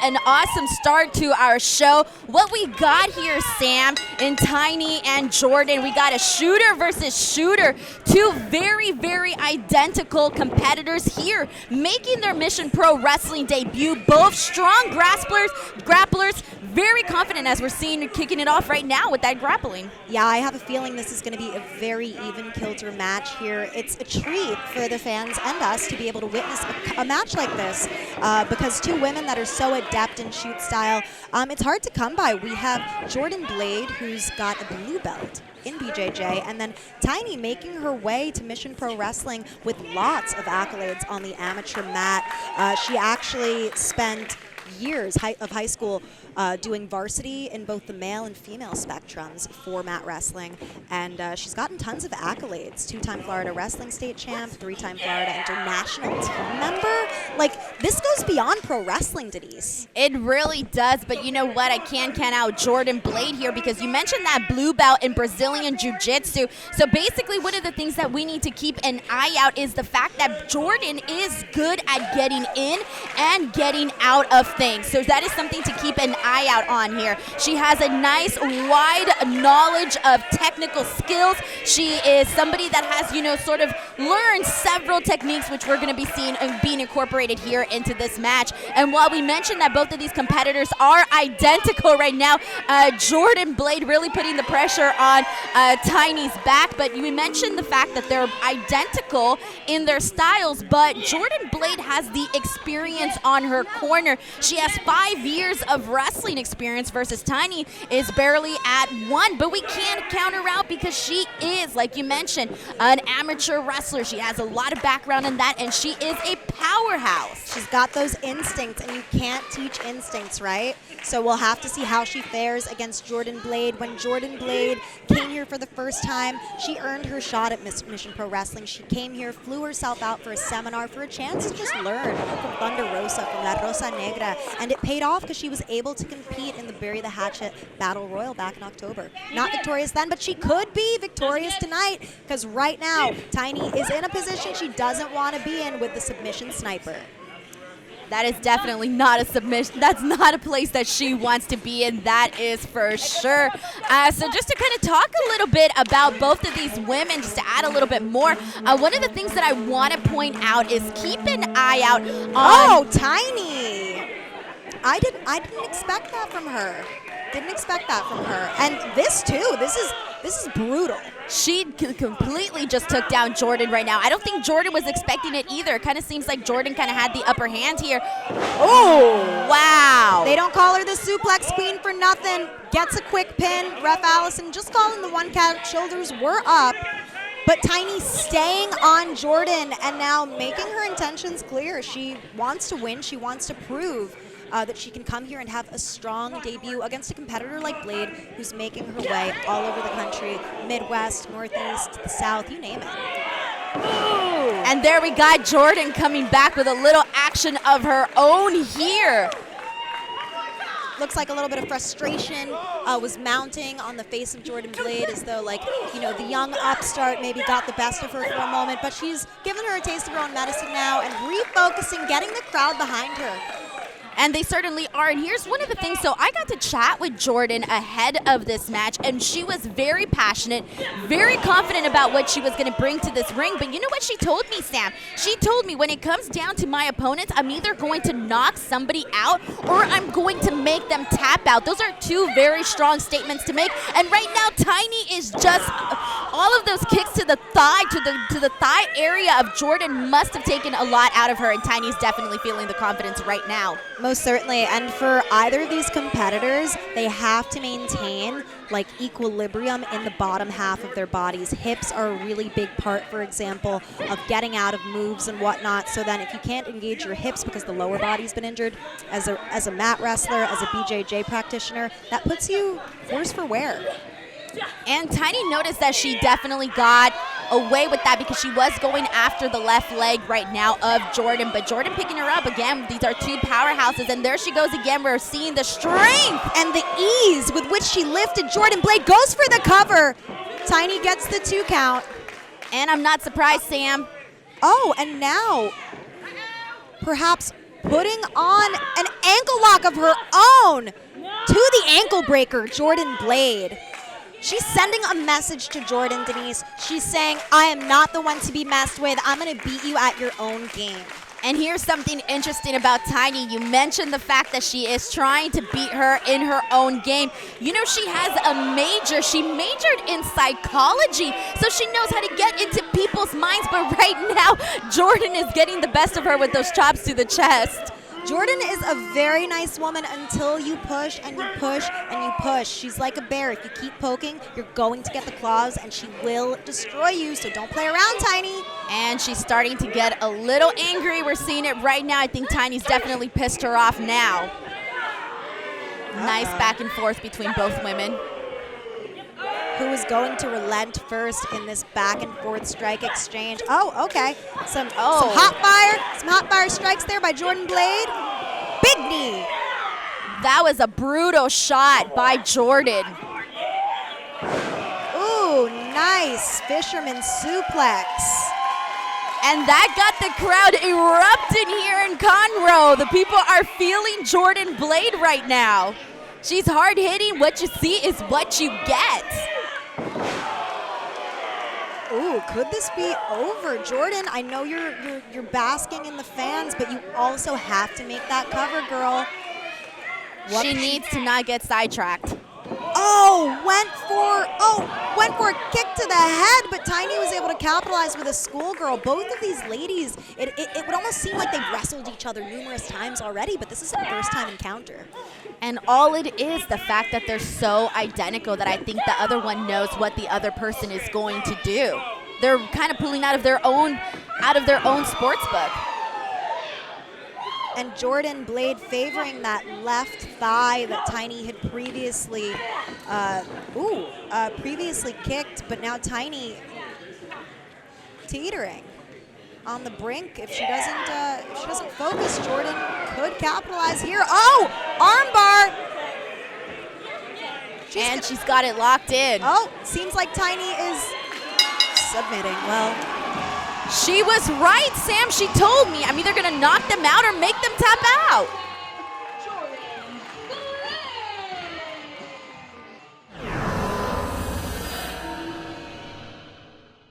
an awesome start to our show. What we got here, Sam, in Tiny and Jordan, we got a shooter versus shooter. Two very, very identical competitors here making their Mission Pro Wrestling debut. Both strong grapplers, very confident as we're seeing kicking it off right now with that grappling. Yeah, I have a feeling this is going to be a very even kilter match here. It's a treat for the fans and us to be able to witness a match like this because two women that are so adept in shoot style, it's hard to come by. We have Jordan Blade, who's got a blue belt in BJJ, and then Tiny making her way to Mission Pro Wrestling with lots of accolades on the amateur mat. She actually spent years of high school doing varsity in both the male and female spectrums for mat wrestling, and she's gotten tons of accolades. 2-time Florida Wrestling State Champ, 3-time Florida International Team Member. Like, this goes beyond pro wrestling, Denise. It really does, but you know what? I can't count out Jordan Blade here because you mentioned that blue belt in Brazilian Jiu-Jitsu. So basically, one of the things that we need to keep an eye out is the fact that Jordan is good at getting in and getting out of things. So that is something to keep an eye out on here. She has a nice wide knowledge of technical skills. She is somebody that has, sort of learned several techniques which we're going to be seeing being incorporated here into this match. And while we mentioned that both of these competitors are identical right now, Jordan Blade really putting the pressure on Tiny's back, but we mentioned the fact that they're identical in their styles, but Jordan Blade has the experience on her corner. She has 5 years of wrestling experience versus Tiny is barely at 1, but we can't count her out because she is, like you mentioned, an amateur wrestler. She has a lot of background in that, and she is a powerhouse. She's got those instincts, and you can't teach instincts, right? So we'll have to see how she fares against Jordan Blade. When Jordan Blade came here for the first time, she earned her shot at Mission Pro Wrestling. She came here, flew herself out for a seminar for a chance to just learn from Thunder Rosa, from La Rosa Negra, and it paid off because she was able to compete in the Bury the Hatchet Battle Royal back in October. Not victorious then, but she could be victorious tonight because right now, Tiny is in a position she doesn't want to be in with the submission sniper. That is definitely not a submission. That's not a place that she wants to be in. That is for sure. So just to kind of talk a little bit about both of these women, just to add a little bit more, one of the things that I want to point out is keep an eye out on... Oh, Tiny! I didn't expect that from her. Didn't expect that from her. And this too. This is brutal. She completely just took down Jordan right now. I don't think Jordan was expecting it either. It kind of seems like Jordan kind of had the upper hand here. Oh, wow. They don't call her the Suplex Queen for nothing. Gets a quick pin. Ref Allison just calling the one count. Shoulders were up. But Tiny staying on Jordan and now making her intentions clear. She wants to win. She wants to prove that she can come here and have a strong debut against a competitor like Blade, who's making her way all over the country, Midwest, Northeast, the South, you name it. Ooh. And there we got Jordan coming back with a little action of her own here. Looks like a little bit of frustration was mounting on the face of Jordan Blade, as though, the young upstart maybe got the best of her for a moment, but she's given her a taste of her own medicine now and refocusing, getting the crowd behind her. And they certainly are. And here's one of the things. So I got to chat with Jordan ahead of this match, and she was very passionate, very confident about what she was going to bring to this ring. But you know what she told me, Sam? She told me when it comes down to my opponents, I'm either going to knock somebody out or I'm going to make them tap out. Those are two very strong statements to make. And right now, Tiny is just all of those kicks to the thigh, to the thigh area of Jordan must have taken a lot out of her. And Tiny's definitely feeling the confidence right now. Most certainly, and for either of these competitors, they have to maintain equilibrium in the bottom half of their bodies. Hips are a really big part, for example, of getting out of moves and whatnot. So then if you can't engage your hips because the lower body's been injured, as a mat wrestler, as a BJJ practitioner, that puts you worse for wear. And Tiny noticed that she definitely got away with that because she was going after the left leg right now of Jordan. But Jordan picking her up again. These are two powerhouses, and there she goes again. We're seeing the strength and the ease with which she lifted. Jordan Blade goes for the cover. Tiny gets the 2 count. And I'm not surprised, Sam. Oh, and now perhaps putting on an ankle lock of her own to the ankle breaker, Jordan Blade. She's sending a message to Jordan, Denise. She's saying, I am not the one to be messed with. I'm going to beat you at your own game. And here's something interesting about Tiny. You mentioned the fact that she is trying to beat her in her own game. You know, she has she majored in psychology, so she knows how to get into people's minds. But right now, Jordan is getting the best of her with those chops to the chest. Jordan is a very nice woman until you push and you push and you push. She's like a bear. If you keep poking, you're going to get the claws and she will destroy you. So don't play around, Tiny. And she's starting to get a little angry. We're seeing it right now. I think Tiny's definitely pissed her off now. Nice back and forth between both women. Who is going to relent first in this back and forth strike exchange? Oh, okay. Some hot fire strikes there by Jordan Blade. Big knee. That was a brutal shot by Jordan. Ooh, nice fisherman suplex. And that got the crowd erupting here in Conroe. The people are feeling Jordan Blade right now. She's hard hitting. What you see is what you get. Ooh, could this be over? Jordan, I know you're basking in the fans, but you also have to make that cover, girl. She needs to not get sidetracked. Went for a kick to the head, but Tiny was able to capitalize with a schoolgirl. Both of these ladies, it would almost seem like they've wrestled each other numerous times already, but this is a first-time encounter. And all it is, the fact that they're so identical that I think the other one knows what the other person is going to do. They're kind of pulling out of their own sports book. And Jordan Blade favoring that left thigh that Tiny had previously kicked, but now Tiny teetering on the brink. If she doesn't focus, Jordan could capitalize here. Oh, armbar! She's got it locked in. Oh, seems like Tiny is submitting. Well, she was right, Sam. She told me I'm either going to knock them out or make them tap out.